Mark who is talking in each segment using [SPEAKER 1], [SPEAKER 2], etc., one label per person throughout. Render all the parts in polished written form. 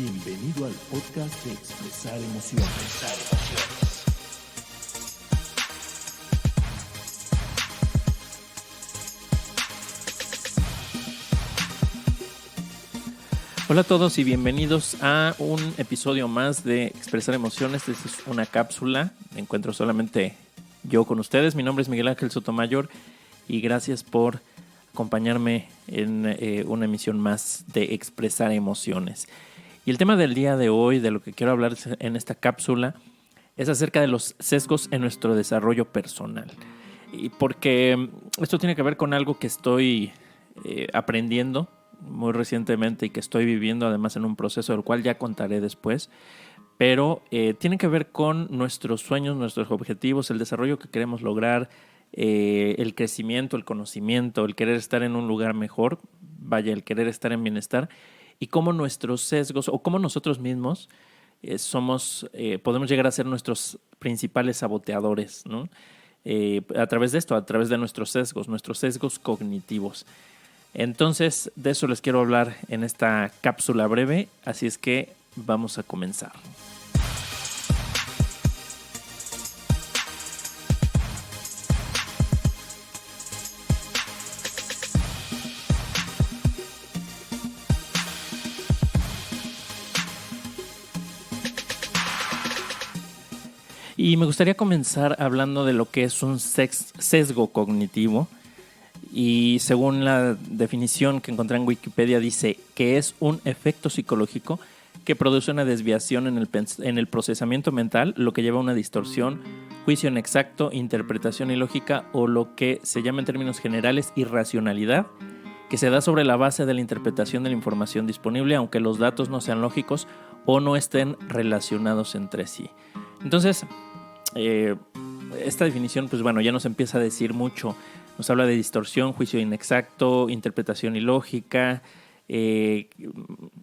[SPEAKER 1] Bienvenido al podcast de Expresar Emociones.
[SPEAKER 2] Hola a todos y bienvenidos a un episodio más de Expresar Emociones. Esta es una cápsula. Me encuentro solamente yo con ustedes. Mi nombre es Miguel Ángel Sotomayor y gracias por acompañarme en una emisión más de Expresar Emociones. Y el tema del día de hoy, de lo que quiero hablar en esta cápsula, es acerca de los sesgos en nuestro desarrollo personal. Y porque esto tiene que ver con algo que estoy aprendiendo muy recientemente y que estoy viviendo además en un proceso del cual ya contaré después, pero tiene que ver con nuestros sueños, nuestros objetivos, el desarrollo que queremos lograr, el crecimiento, el conocimiento, el querer estar en un lugar mejor, vaya, el querer estar en bienestar, y cómo nuestros sesgos o cómo nosotros mismos podemos llegar a ser nuestros principales saboteadores, ¿no? A través de esto, a través de nuestros sesgos cognitivos. Entonces, de eso les quiero hablar en esta cápsula breve, así es que vamos a comenzar. Y me gustaría comenzar hablando de lo que es un sesgo cognitivo. Y según la definición que encontré en Wikipedia, dice que es un efecto psicológico que produce una desviación en el procesamiento mental, lo que lleva a una distorsión, juicio inexacto, interpretación ilógica o lo que se llama en términos generales irracionalidad, que se da sobre la base de la interpretación de la información disponible, aunque los datos no sean lógicos o no estén relacionados entre sí. Entonces, esta definición, pues bueno, ya nos empieza a decir mucho. Nos habla de distorsión, juicio inexacto, interpretación ilógica.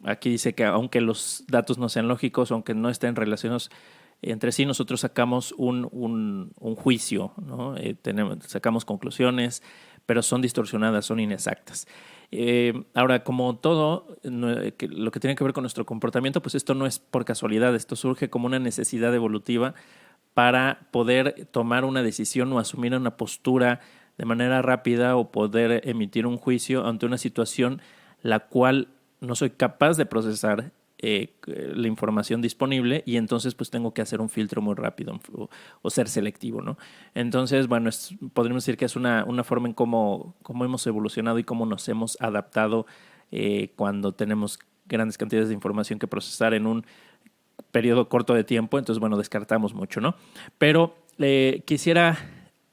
[SPEAKER 2] Aquí dice que aunque los datos no sean lógicos, aunque no estén relacionados entre sí, nosotros sacamos un juicio, ¿no? Sacamos conclusiones, pero son distorsionadas, son inexactas. Ahora, como todo lo que tiene que ver con nuestro comportamiento, pues esto no es por casualidad, esto surge como una necesidad evolutiva para poder tomar una decisión o asumir una postura de manera rápida o poder emitir un juicio ante una situación la cual no soy capaz de procesar la información disponible, y entonces pues tengo que hacer un filtro muy rápido o ser selectivo, ¿no? Entonces, bueno, podríamos decir que es una forma en cómo hemos evolucionado y cómo nos hemos adaptado cuando tenemos grandes cantidades de información que procesar en un periodo corto de tiempo. Entonces, bueno, descartamos mucho, ¿no? Pero quisiera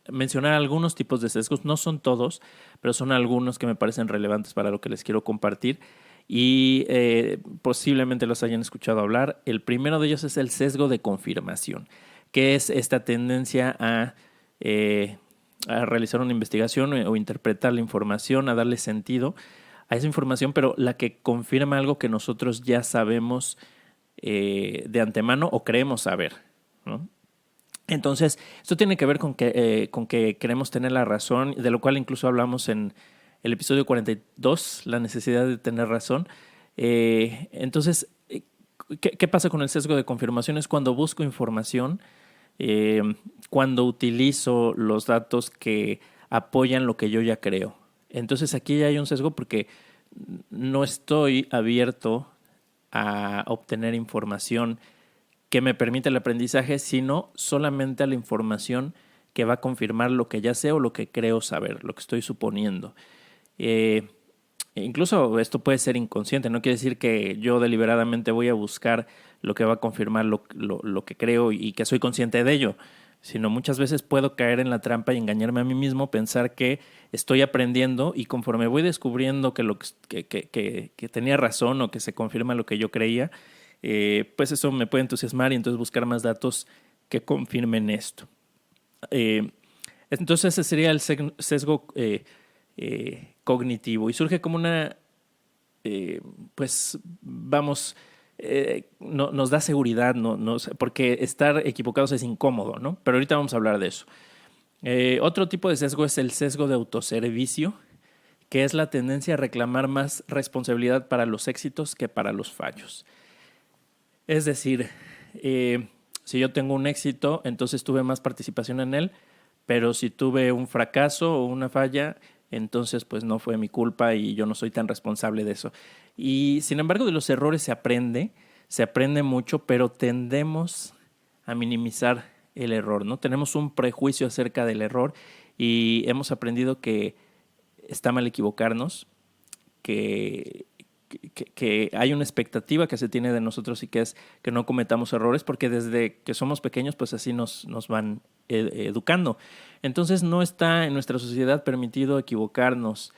[SPEAKER 2] mencionar algunos tipos de sesgos, no son todos, pero son algunos que me parecen relevantes para lo que les quiero compartir y posiblemente los hayan escuchado hablar. El primero de ellos es el sesgo de confirmación, que es esta tendencia a realizar una investigación o interpretar la información, a darle sentido a esa información, pero la que confirma algo que nosotros ya sabemos de antemano o creemos saber, ¿no? Entonces, esto tiene que ver con que queremos tener la razón, de lo cual incluso hablamos en el episodio 42, la necesidad de tener razón. Entonces, ¿qué pasa con el sesgo de confirmación? Es cuando busco información, cuando utilizo los datos que apoyan lo que yo ya creo. Entonces, aquí ya hay un sesgo porque no estoy abierto a obtener información que me permite el aprendizaje, sino solamente a la información que va a confirmar lo que ya sé o lo que creo saber, lo que estoy suponiendo. Incluso esto puede ser inconsciente, no quiere decir que yo deliberadamente voy a buscar lo que va a confirmar lo que creo y que soy consciente de ello, sino muchas veces puedo caer en la trampa y engañarme a mí mismo, pensar que estoy aprendiendo y conforme voy descubriendo que tenía razón o que se confirma lo que yo creía, pues eso me puede entusiasmar y entonces buscar más datos que confirmen esto. Entonces ese sería el sesgo cognitivo y surge como una, nos da seguridad, porque estar equivocados es incómodo, ¿no? Pero ahorita vamos a hablar de eso. Otro tipo de sesgo es el sesgo de autoservicio, que es la tendencia a reclamar más responsabilidad para los éxitos que para los fallos. Es decir, si yo tengo un éxito, entonces tuve más participación en él, pero si tuve un fracaso o una falla, entonces pues no fue mi culpa y yo no soy tan responsable de eso. Y sin embargo, de los errores se aprende mucho, pero tendemos a minimizar el error, ¿no? Tenemos un prejuicio acerca del error y hemos aprendido que está mal equivocarnos, que, que hay una expectativa que se tiene de nosotros y que es que no cometamos errores, porque desde que somos pequeños pues así nos van educando. Entonces no está en nuestra sociedad permitido equivocarnos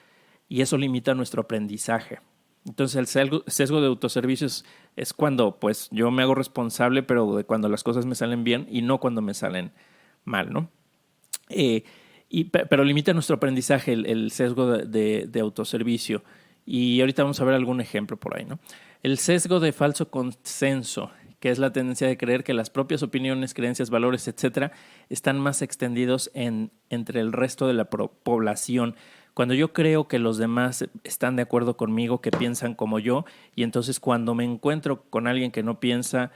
[SPEAKER 2] y eso limita nuestro aprendizaje. Entonces el sesgo de autoservicios es cuando pues yo me hago responsable, pero de cuando las cosas me salen bien y no cuando me salen mal, ¿no? Pero limita nuestro aprendizaje el sesgo de autoservicio. Y ahorita vamos a ver algún ejemplo por ahí, ¿no? El sesgo de falso consenso, que es la tendencia de creer que las propias opiniones, creencias, valores, etcétera, están más extendidos entre el resto de la población. Cuando yo creo que los demás están de acuerdo conmigo, que piensan como yo, y entonces cuando me encuentro con alguien que no piensa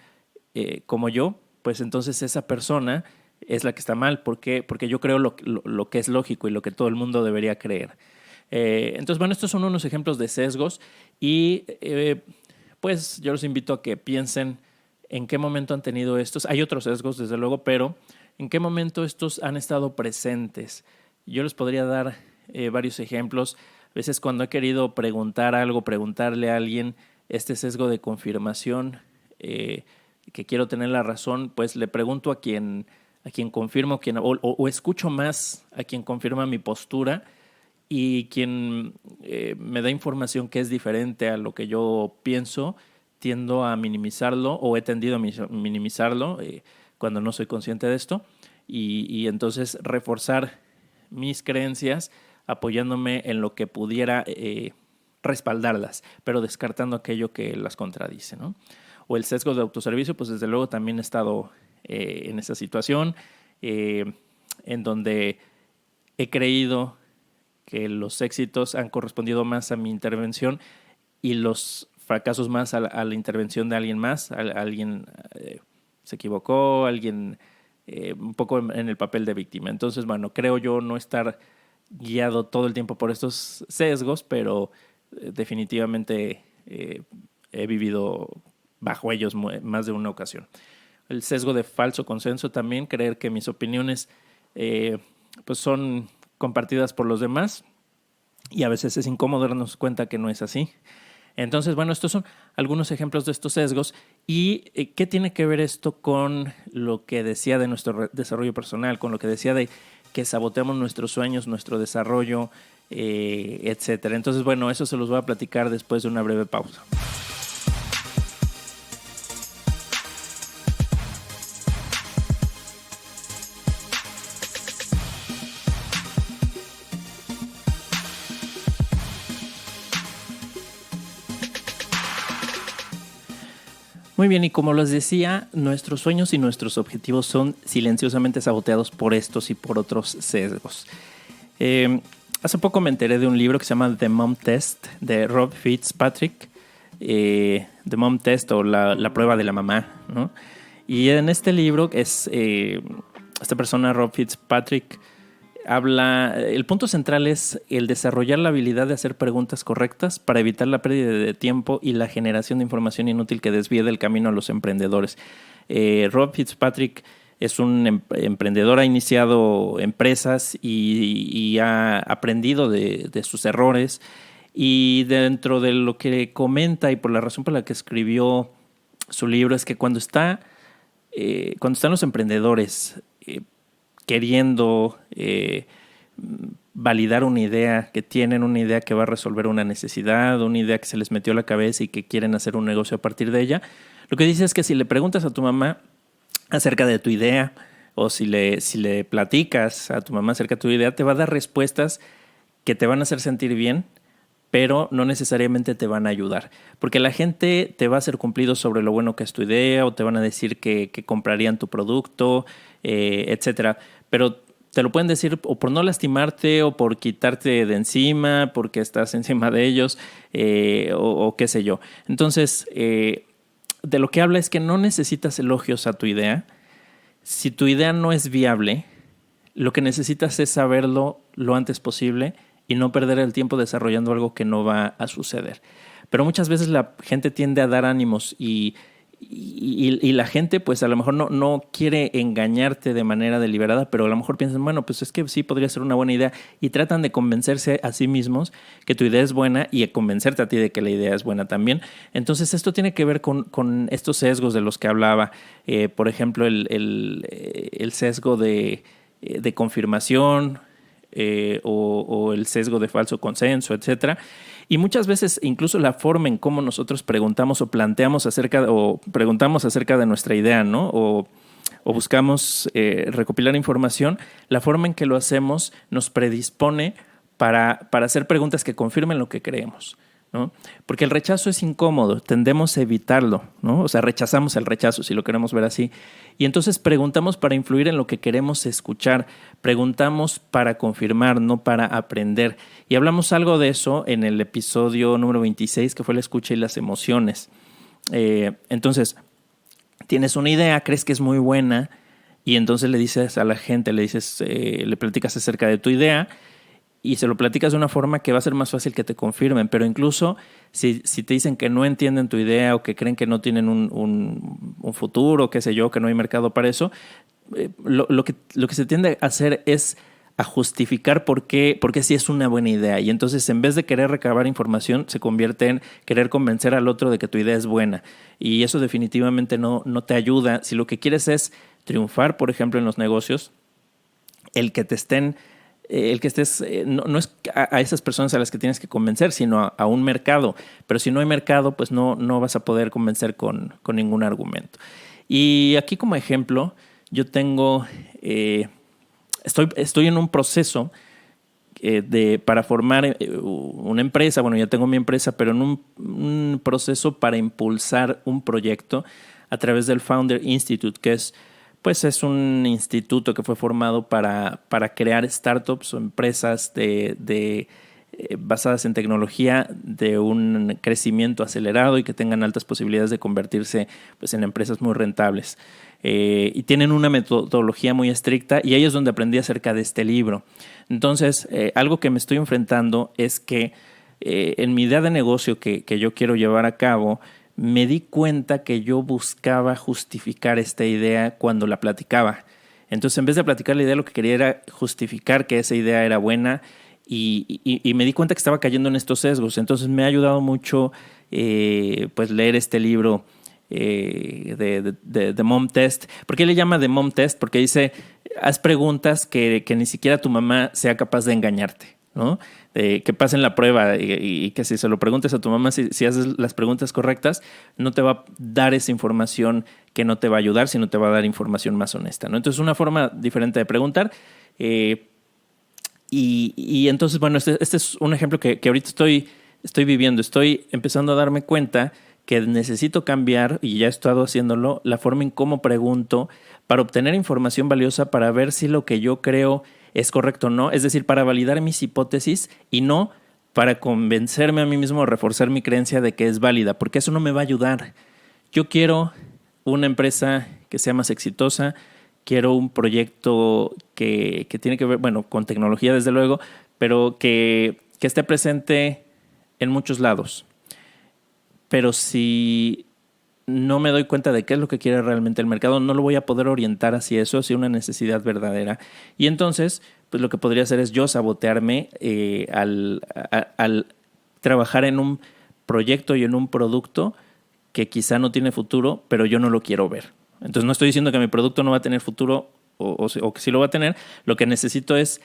[SPEAKER 2] como yo, pues entonces esa persona es la que está mal, porque yo creo lo que es lógico y lo que todo el mundo debería creer. Entonces, bueno, estos son unos ejemplos de sesgos y pues yo los invito a que piensen en qué momento han tenido estos. Hay otros sesgos, desde luego, pero en qué momento estos han estado presentes. Yo les podría dar varios ejemplos. A veces cuando he querido preguntar algo, preguntarle a alguien este sesgo de confirmación, que quiero tener la razón, pues le pregunto a quien confirma o escucho más a quien confirma mi postura y quien me da información que es diferente a lo que yo pienso, tiendo a minimizarlo o he tendido a minimizarlo cuando no soy consciente de esto y entonces reforzar mis creencias apoyándome en lo que pudiera respaldarlas, pero descartando aquello que las contradice, ¿no? O el sesgo de autoservicio, pues desde luego también he estado en esa situación en donde he creído que los éxitos han correspondido más a mi intervención y los fracasos más a la intervención de alguien más. Alguien se equivocó, alguien un poco en el papel de víctima. Entonces, bueno, creo yo no estar guiado todo el tiempo por estos sesgos, pero definitivamente he vivido bajo ellos más de una ocasión. El sesgo de falso consenso también, creer que mis opiniones pues son compartidas por los demás y a veces es incómodo darnos cuenta que no es así. Entonces, bueno, estos son algunos ejemplos de estos sesgos. ¿Y qué tiene que ver esto con lo que decía de nuestro desarrollo personal, con lo que decía de que saboteamos nuestros sueños, nuestro desarrollo, etcétera? Entonces, bueno, eso se los voy a platicar después de una breve pausa. Muy bien, y como les decía, nuestros sueños y nuestros objetivos son silenciosamente saboteados por estos y por otros sesgos. Hace poco me enteré de un libro que se llama The Mom Test, de Rob Fitzpatrick. The Mom Test, o la prueba de la mamá, ¿no? Y en este libro esta persona, Rob Fitzpatrick, el punto central es el desarrollar la habilidad de hacer preguntas correctas para evitar la pérdida de tiempo y la generación de información inútil que desvíe del camino a los emprendedores. Rob Fitzpatrick es un emprendedor, ha iniciado empresas y ha aprendido de sus errores, y dentro de lo que comenta y por la razón por la que escribió su libro es que cuando están los emprendedores queriendo validar una idea, que tienen una idea que va a resolver una necesidad, una idea que se les metió a la cabeza y que quieren hacer un negocio a partir de ella, lo que dice es que si le preguntas a tu mamá acerca de tu idea o si le platicas a tu mamá acerca de tu idea, te va a dar respuestas que te van a hacer sentir bien, pero no necesariamente te van a ayudar. Porque la gente te va a hacer cumplidos sobre lo bueno que es tu idea, o te van a decir que comprarían tu producto, etcétera. Pero te lo pueden decir o por no lastimarte, o por quitarte de encima, porque estás encima de ellos, o qué sé yo. Entonces, de lo que habla es que no necesitas elogios a tu idea. Si tu idea no es viable, lo que necesitas es saberlo lo antes posible y no perder el tiempo desarrollando algo que no va a suceder. Pero muchas veces la gente tiende a dar ánimos y la gente pues a lo mejor no quiere engañarte de manera deliberada, pero a lo mejor piensan, bueno, pues es que sí podría ser una buena idea, y tratan de convencerse a sí mismos que tu idea es buena y a convencerte a ti de que la idea es buena también. Entonces esto tiene que ver con estos sesgos de los que hablaba. Por ejemplo, el sesgo de confirmación, o el sesgo de falso consenso, etcétera. Y muchas veces incluso la forma en cómo nosotros preguntamos o preguntamos acerca de nuestra idea, ¿no? O buscamos recopilar información, la forma en que lo hacemos nos predispone para hacer preguntas que confirmen lo que creemos, ¿no? Porque el rechazo es incómodo, tendemos a evitarlo, ¿no? O sea, rechazamos el rechazo, si lo queremos ver así. Y entonces preguntamos para influir en lo que queremos escuchar, preguntamos para confirmar, no para aprender. Y hablamos algo de eso en el episodio número 26, que fue la escucha y las emociones. Entonces, tienes una idea, crees que es muy buena, y entonces le dices a la gente, le platicas acerca de tu idea, y se lo platicas de una forma que va a ser más fácil que te confirmen. Pero incluso si te dicen que no entienden tu idea o que creen que no tienen un futuro, qué sé yo, que no hay mercado para eso, lo que se tiende a hacer es a justificar por qué sí es una buena idea. Y entonces, en vez de querer recabar información, se convierte en querer convencer al otro de que tu idea es buena. Y eso definitivamente no te ayuda. Si lo que quieres es triunfar, por ejemplo, en los negocios, el que estés, no es a esas personas a las que tienes que convencer, sino a un mercado. Pero si no hay mercado, pues no vas a poder convencer con ningún argumento. Y aquí como ejemplo, yo tengo, estoy en un proceso para formar una empresa. Bueno, ya tengo mi empresa, pero en un proceso para impulsar un proyecto a través del Founder Institute, que es un instituto que fue formado para crear startups o empresas basadas en tecnología de un crecimiento acelerado y que tengan altas posibilidades de convertirse pues en empresas muy rentables. Y tienen una metodología muy estricta, y ahí es donde aprendí acerca de este libro. Entonces, algo que me estoy enfrentando es que en mi idea de negocio que yo quiero llevar a cabo, me di cuenta que yo buscaba justificar esta idea cuando la platicaba. Entonces, en vez de platicar la idea, lo que quería era justificar que esa idea era buena, y me di cuenta que estaba cayendo en estos sesgos. Entonces, me ha ayudado mucho pues leer este libro de Mom Test. ¿Por qué le llama The Mom Test? Porque dice, haz preguntas que ni siquiera tu mamá sea capaz de engañarte, ¿no? Que pasen la prueba, y que si se lo preguntes a tu mamá, si haces las preguntas correctas, no te va a dar esa información que no te va a ayudar, sino te va a dar información más honesta, ¿no? Entonces, una forma diferente de preguntar. Y entonces, bueno, este es un ejemplo que ahorita estoy viviendo. Estoy empezando a darme cuenta que necesito cambiar, y ya he estado haciéndolo, la forma en cómo pregunto para obtener información valiosa, para ver si lo que yo creo es correcto o no. Es decir, para validar mis hipótesis y no para convencerme a mí mismo o reforzar mi creencia de que es válida, porque eso no me va a ayudar. Yo quiero una empresa que sea más exitosa, quiero un proyecto que tiene que ver, bueno, con tecnología desde luego, pero que esté presente en muchos lados. Pero si no me doy cuenta de qué es lo que quiere realmente el mercado, no lo voy a poder orientar hacia eso, hacia una necesidad verdadera. Y entonces, pues lo que podría hacer es yo sabotearme al trabajar en un proyecto y en un producto que quizá no tiene futuro, pero yo no lo quiero ver. Entonces, no estoy diciendo que mi producto no va a tener futuro o que sí lo va a tener. Lo que necesito es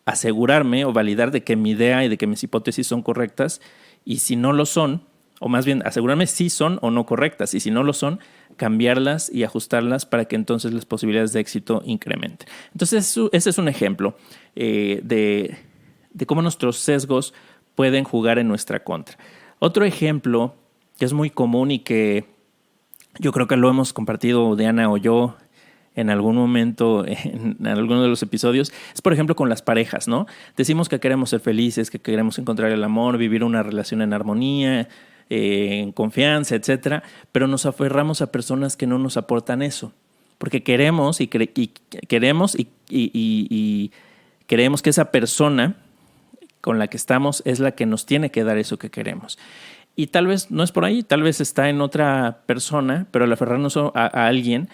[SPEAKER 2] asegurarme o validar de que mi idea y de que mis hipótesis son correctas, y si no lo son, o más bien asegurarme si son o no correctas, y si no lo son, cambiarlas y ajustarlas para que entonces las posibilidades de éxito incrementen. Entonces, ese es un ejemplo de cómo nuestros sesgos pueden jugar en nuestra contra. Otro ejemplo que es muy común y que yo creo que lo hemos compartido Diana o yo en algún momento en alguno de los episodios, es por ejemplo con las parejas, ¿no? Decimos que queremos ser felices, que queremos encontrar el amor, vivir una relación en armonía, en confianza, etcétera, pero nos aferramos a personas que no nos aportan eso, porque queremos y creemos que esa persona con la que estamos es la que nos tiene que dar eso que queremos. Y tal vez no es por ahí, tal vez está en otra persona, pero al aferrarnos a alguien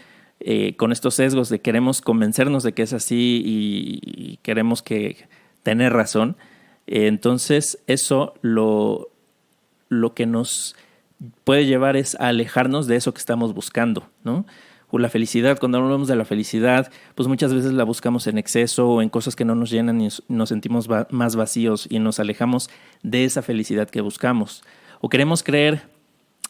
[SPEAKER 2] con estos sesgos de queremos convencernos de que es así y queremos tener razón, entonces eso lo que nos puede llevar es a alejarnos de eso que estamos buscando, ¿no? O la felicidad, cuando hablamos de la felicidad, pues muchas veces la buscamos en exceso o en cosas que no nos llenan y nos sentimos más vacíos y nos alejamos de esa felicidad que buscamos. O queremos creer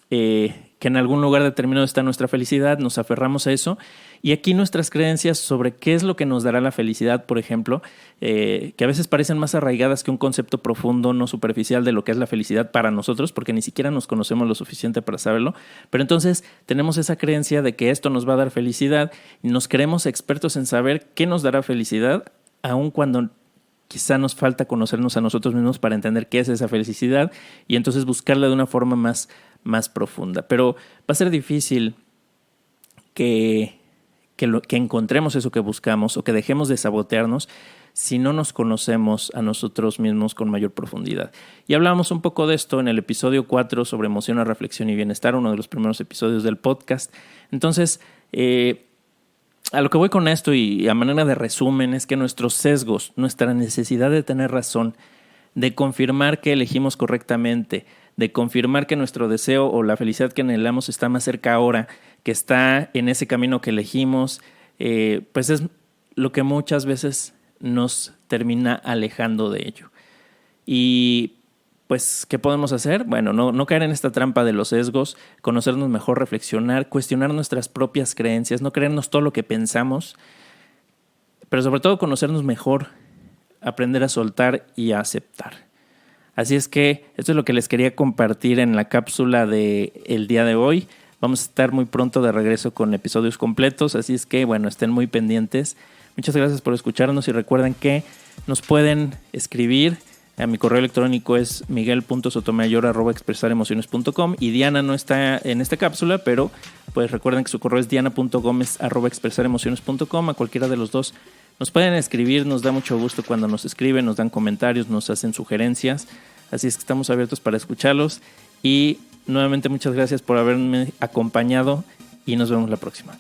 [SPEAKER 2] que en algún lugar determinado está nuestra felicidad, nos aferramos a eso, y aquí nuestras creencias sobre qué es lo que nos dará la felicidad, por ejemplo, que a veces parecen más arraigadas que un concepto profundo, no superficial de lo que es la felicidad para nosotros, porque ni siquiera nos conocemos lo suficiente para saberlo, pero entonces tenemos esa creencia de que esto nos va a dar felicidad y nos creemos expertos en saber qué nos dará felicidad, aun cuando quizá nos falta conocernos a nosotros mismos para entender qué es esa felicidad y entonces buscarla de una forma más profunda. Pero va a ser difícil que encontremos eso que buscamos o que dejemos de sabotearnos si no nos conocemos a nosotros mismos con mayor profundidad. Y hablábamos un poco de esto en el episodio 4 sobre emoción, reflexión y bienestar, uno de los primeros episodios del podcast. Entonces, a lo que voy con esto y a manera de resumen es que nuestros sesgos, nuestra necesidad de tener razón, de confirmar que elegimos correctamente, de confirmar que nuestro deseo o la felicidad que anhelamos está más cerca ahora, que está en ese camino que elegimos, pues es lo que muchas veces nos termina alejando de ello. Y pues, ¿qué podemos hacer? Bueno, no caer en esta trampa de los sesgos, conocernos mejor, reflexionar, cuestionar nuestras propias creencias, no creernos todo lo que pensamos, pero sobre todo conocernos mejor, aprender a soltar y a aceptar. Así es que esto es lo que les quería compartir en la cápsula del día de hoy. Vamos a estar muy pronto de regreso con episodios completos, así es que, bueno, estén muy pendientes. Muchas gracias por escucharnos y recuerden que nos pueden escribir. Mi correo electrónico es miguel.sotomayor@expresaremociones.com y Diana no está en esta cápsula, pero pues recuerden que su correo es diana.gomez@expresaremociones.com. A cualquiera de los dos nos pueden escribir, nos da mucho gusto cuando nos escriben, nos dan comentarios, nos hacen sugerencias, así es que estamos abiertos para escucharlos y nuevamente muchas gracias por haberme acompañado y nos vemos la próxima.